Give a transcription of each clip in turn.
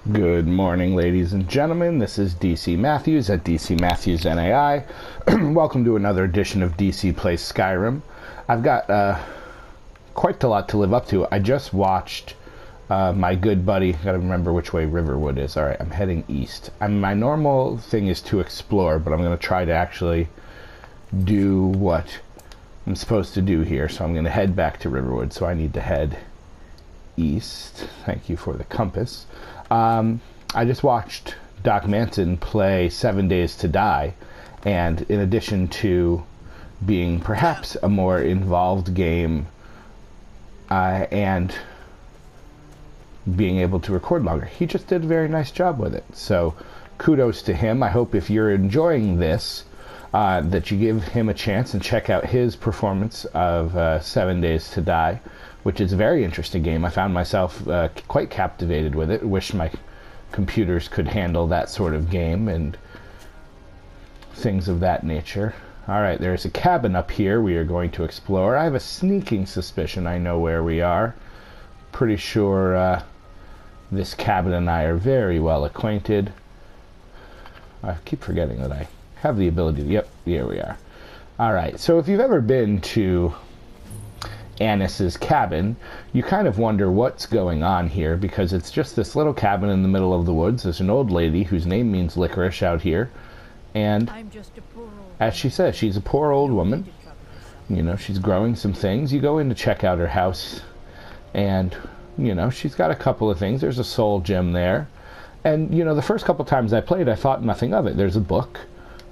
Good morning, ladies and gentlemen. This is DC Matthews at DC Matthews NAI. Welcome to another edition of DC Plays Skyrim. I've got quite a lot to live up to. I just watched my good buddy. Got to remember which way Riverwood is. All right, I'm heading east. My normal thing is to explore, but I'm going to try to actually do what I'm supposed to do here. So I'm going to head back to Riverwood. So I need to head east. Thank you for the compass. I just watched Doc Manson play 7 Days to Die, and in addition to being perhaps a more involved game and being able to record longer, he just did a very nice job with it. So kudos to him. I hope if you're enjoying this, that you give him a chance and check out his performance of 7 Days to Die, which is a very interesting game. I found myself quite captivated with it. Wish my computers could handle that sort of game and things of that nature. Alright, there's a cabin up here we are going to explore. I have a sneaking suspicion I know where we are. Pretty sure this cabin and I are very well acquainted. I keep forgetting that I have the ability to... Yep, here we are. Alright, so if you've ever been to Annis's cabin, you kind of wonder what's going on here, because it's just this little cabin in the middle of the woods. There's an old lady whose name means licorice out here, and I'm just a poor old as she says, she's a poor old woman. You know, she's growing some things. You go in to check out her house, and you know, she's got a couple of things. There's a soul gem there, and you know, the first couple times I played, I thought nothing of it. There's a book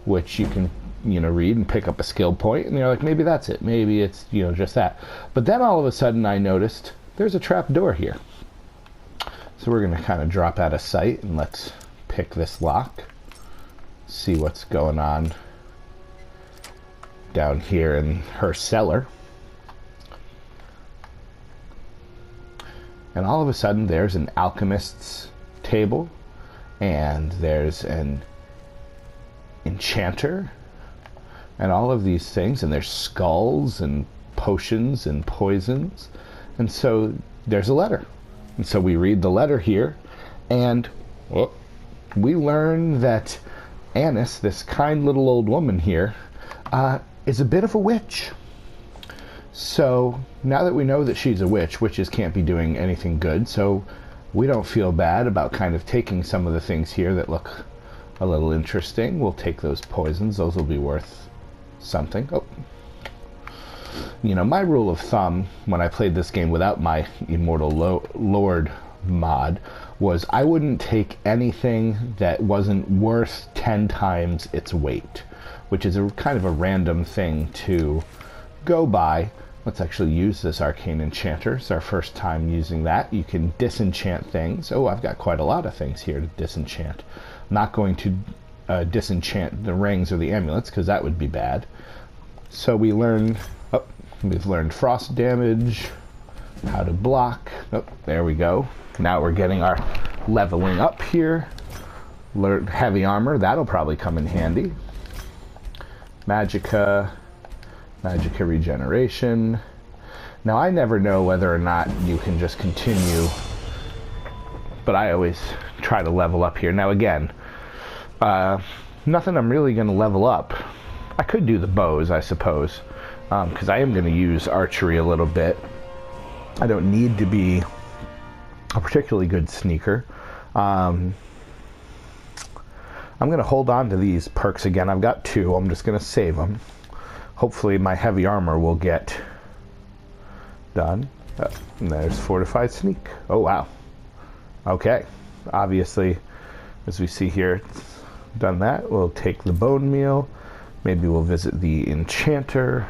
which you can, you know, read and pick up a skill point, and you're like, maybe that's it, maybe it's, you know, just that. But then all of a sudden I noticed there's a trap door here, so we're going to kind of drop out of sight and let's pick this lock, see what's going on down here in her cellar. And all of a sudden there's an alchemist's table, and there's an enchanter and all of these things, and there's skulls and potions and poisons. And so there's a letter, and so we read the letter here, and we learn that Annis, this kind little old woman here, is a bit of a witch. So now that we know that she's a witch, witches can't be doing anything good, so we don't feel bad about kind of taking some of the things here that look a little interesting. We'll take those poisons. Those will be worth something. Oh, you know, my rule of thumb when I played this game without my Immortal Lord mod was I wouldn't take anything that wasn't worth 10 times its weight, which is a kind of a random thing to go by. Let's actually use this arcane enchanter. It's our first time using that. You can disenchant things. Oh, I've got quite a lot of things here to disenchant. I'm not going to disenchant the rings or the amulets, because that would be bad. So we've learned frost damage, how to block. Oh, there we go. Now we're getting our leveling up here. Learn heavy armor, that'll probably come in handy. Magicka regeneration. Now I never know whether or not you can just continue, but I always try to level up here. Now again, nothing I'm really going to level up. I could do the bows, I suppose, because I am going to use archery a little bit. I don't need to be a particularly good sneaker. I'm going to hold on to these perks again. I've got two. I'm just going to save them. Hopefully my heavy armor will get done. And there's fortified sneak. Oh, wow. Okay. Obviously, as we see here, it's done that. We'll take the bone meal. Maybe we'll visit the enchanter.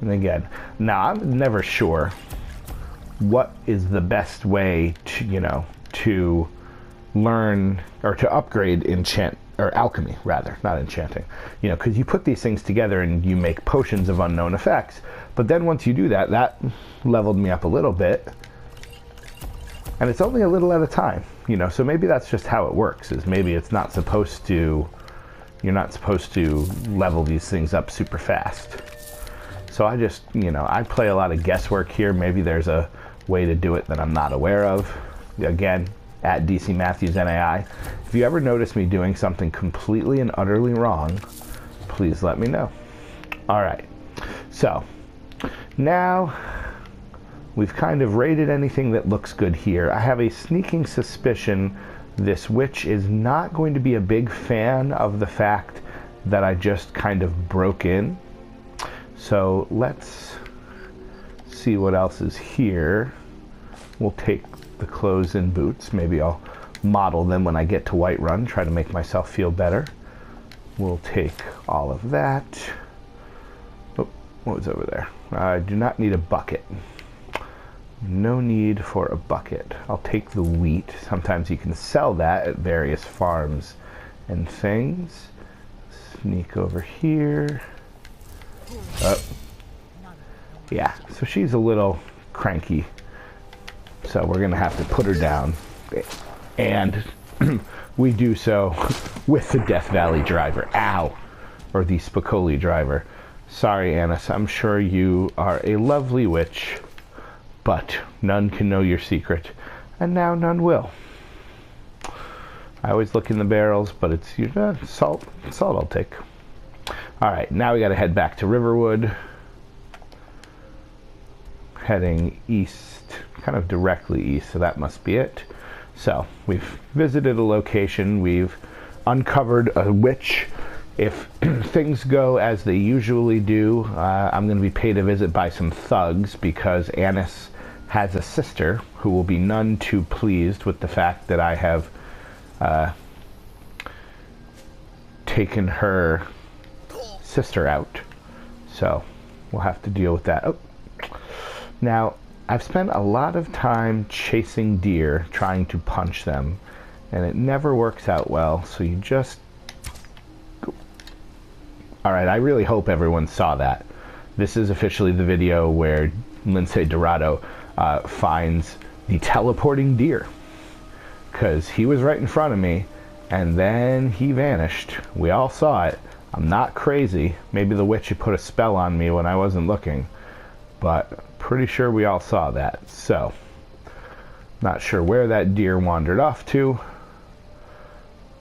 And again, now I'm never sure what is the best way to, you know, to learn or to upgrade alchemy, rather, not enchanting. You know, because you put these things together and you make potions of unknown effects. But then once you do that, that leveled me up a little bit. And it's only a little at a time, you know, so maybe that's just how it works, is maybe it's not supposed to, you're not supposed to level these things up super fast. So I just, you know, I play a lot of guesswork here. Maybe there's a way to do it that I'm not aware of. again, at DC Matthews NAI. If you ever notice me doing something completely and utterly wrong, please let me know. All right, so now we've kind of rated anything that looks good here. I have a sneaking suspicion this witch is not going to be a big fan of the fact that I just kind of broke in. So let's see what else is here. We'll take the clothes and boots. Maybe I'll model them when I get to Whiterun, try to make myself feel better. We'll take all of that. Oh, what was over there? I do not need a bucket. No need for a bucket. I'll take the wheat. Sometimes you can sell that at various farms and things. Sneak over here. Oh. Yeah, so she's a little cranky. So we're going to have to put her down. And we do so with the Death Valley driver. Ow! Or the Spicoli driver. Sorry, Annis. I'm sure you are a lovely witch, but none can know your secret, and now none will. I always look in the barrels, but it's salt. Salt I'll take. All right, now we got to head back to Riverwood. Heading east, kind of directly east, so that must be it. So we've visited a location. We've uncovered a witch. If things go as they usually do, I'm going to be paid a visit by some thugs because Annis has a sister who will be none too pleased with the fact that I have taken her sister out. So we'll have to deal with that. Oh. Now, I've spent a lot of time chasing deer, trying to punch them, and it never works out well, so you just... Alright, I really hope everyone saw that. This is officially the video where Lince Dorado finds the teleporting deer. Because he was right in front of me, and then he vanished. We all saw it. I'm not crazy. Maybe the witch had put a spell on me when I wasn't looking. But pretty sure we all saw that. So, not sure where that deer wandered off to.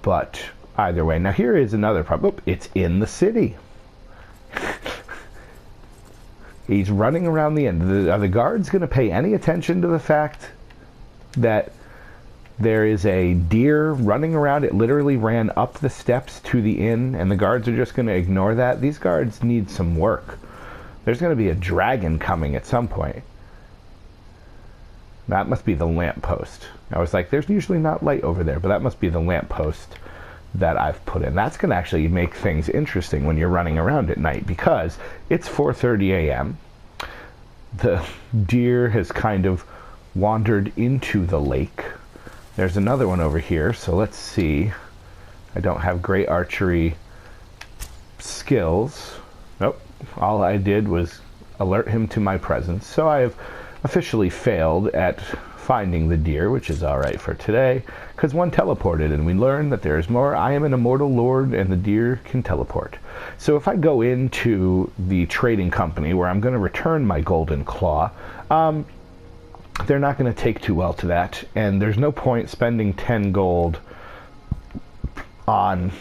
But either way. Now here is another problem. Oop, it's in the city. He's running around the inn. Are the guards going to pay any attention to the fact that there is a deer running around? It literally ran up the steps to the inn, and the guards are just going to ignore that? These guards need some work. There's going to be a dragon coming at some point. That must be the lamppost. I was like, there's usually not light over there, but that must be the lamppost that I've put in. That's going to actually make things interesting when you're running around at night, because it's 4:30 a.m. The deer has kind of wandered into the lake. There's another one over here, so let's see. I don't have great archery skills. Nope. All I did was alert him to my presence. So I have officially failed at finding the deer, which is alright for today, because one teleported, and we learned that there is more. I am an immortal lord, and the deer can teleport. So if I go into the trading company, where I'm going to return my golden claw, they're not going to take too well to that, and there's no point spending 10 gold on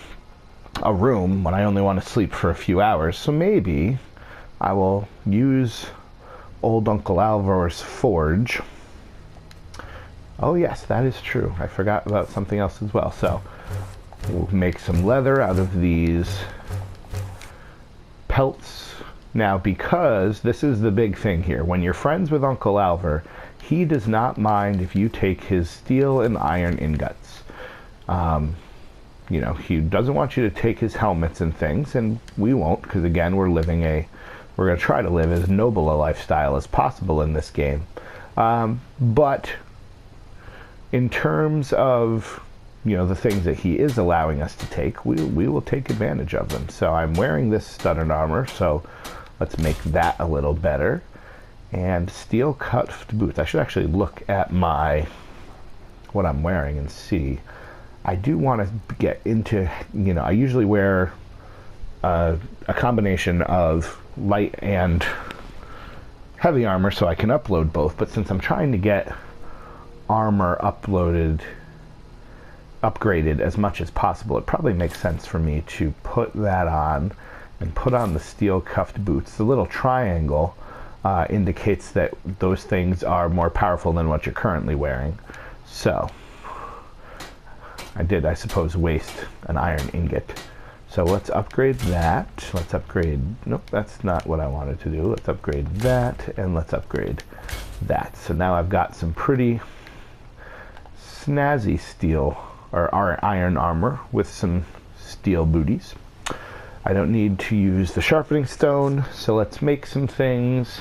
a room when I only want to sleep for a few hours. So maybe I will use old Uncle Alvar's forge. Oh yes, that is true. I forgot about something else as well. So we'll make some leather out of these pelts. Now, because this is the big thing here, when you're friends with Uncle Alvar, he does not mind if you take his steel and iron ingots. You know, he doesn't want you to take his helmets and things, and we won't, because again, we're going to try to live as noble a lifestyle as possible in this game. But in terms of, you know, the things that he is allowing us to take, we will take advantage of them. So I'm wearing this studded armor, so let's make that a little better. And steel cuffed boots. I should actually look at what I'm wearing and see. I do want to get into, you know, I usually wear a combination of light and heavy armor so I can upload both, but since I'm trying to get armor upgraded as much as possible, it probably makes sense for me to put that on and put on the steel cuffed boots. The little triangle indicates that those things are more powerful than what you're currently wearing. So I did, I suppose, waste an iron ingot. So let's upgrade that. Let's upgrade, nope, that's not what I wanted to do. Let's upgrade that, and let's upgrade that. So now I've got some pretty snazzy steel or iron armor with some steel booties. I don't need to use the sharpening stone, so let's make some things.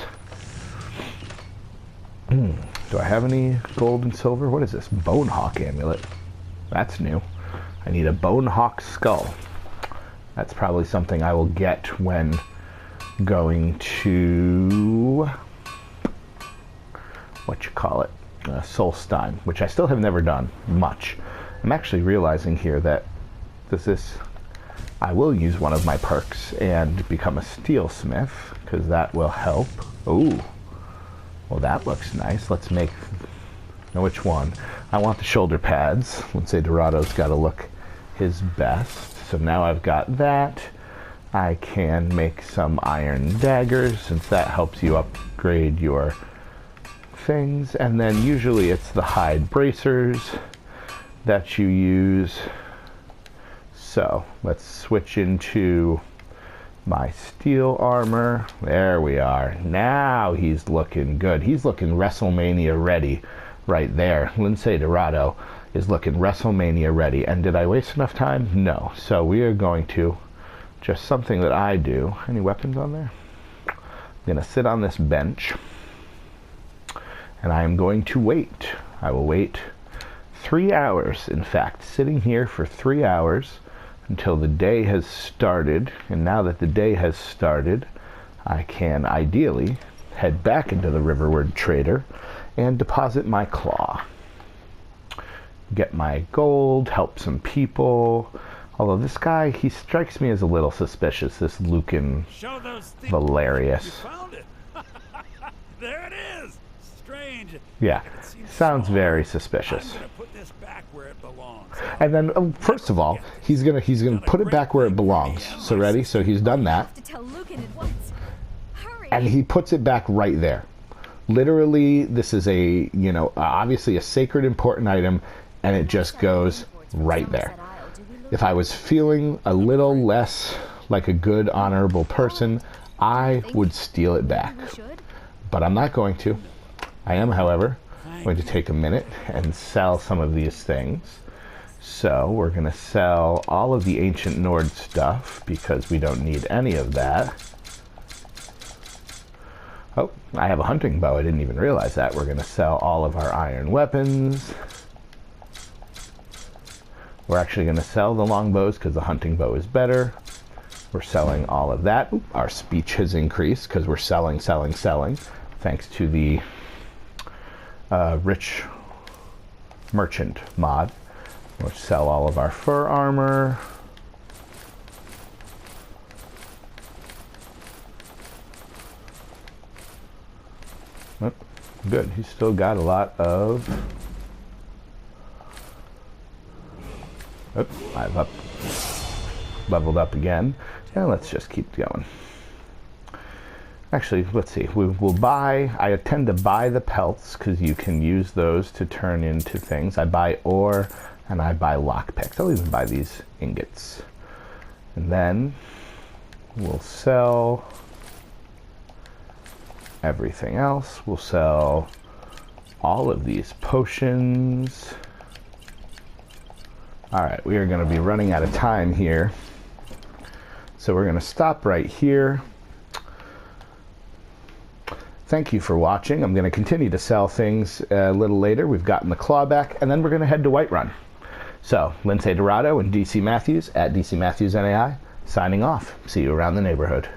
Do I have any gold and silver? What is this? Bone hawk amulet. That's new. I need a bone hawk skull. That's probably something I will get when going to Solstein, which I still have never done much. I'm actually realizing here that I will use one of my perks and become a steelsmith, because that will help. Ooh, well, that looks nice. Let's make, which one? I want the shoulder pads. Lince Dorado's got to look his best. So now I've got that. I can make some iron daggers, since that helps you upgrade your things. And then usually it's the hide bracers that you use. So let's switch into my steel armor. There we are. Now he's looking good. He's looking WrestleMania ready right there. Lince Dorado is looking WrestleMania ready. And did I waste enough time? No. So we are going to, just something that I do. Any weapons on there? I'm going to sit on this bench, and I am going to wait. I will wait 3 hours, in fact, sitting here for 3 hours until the day has started. And now that the day has started, I can ideally head back into the Riverward Trader and deposit my claw. Get my gold, help some people. Although this guy, he strikes me as a little suspicious, this Lucan Valerius. You found it. There it is. Strange. Yeah, sounds very suspicious. I'm gonna put this back where it belongs. And then, first of all, he's gonna put it back where it belongs. So ready? So he's done that. And he puts it back right there. Literally, this is a, obviously a sacred important item, and it just goes right there. If I was feeling a little less like a good, honorable person, I would steal it back. But I'm not going to. I am, however, going to take a minute and sell some of these things. So we're going to sell all of the ancient Nord stuff, because we don't need any of that. Oh, I have a hunting bow. I didn't even realize that. We're going to sell all of our iron weapons. We're actually going to sell the longbows because the hunting bow is better. We're selling all of that. Oop, our speech has increased because we're selling, thanks to the rich merchant mod. We'll sell all of our fur armor. Oh, good. He's still got a lot of... Oh, I've leveled up again. And let's just keep going. Actually, let's see. We'll buy... I tend to buy the pelts because you can use those to turn into things. I buy ore and I buy lockpicks. I'll even buy these ingots. And then we'll sell everything else. We'll sell all of these potions. Alright, we are going to be running out of time here. So we're going to stop right here. Thank you for watching. I'm going to continue to sell things a little later. We've gotten the claw back, and then we're going to head to Whiterun. So, Lince Dorado and DC Matthews at DC Matthews NAI, signing off. See you around the neighborhood.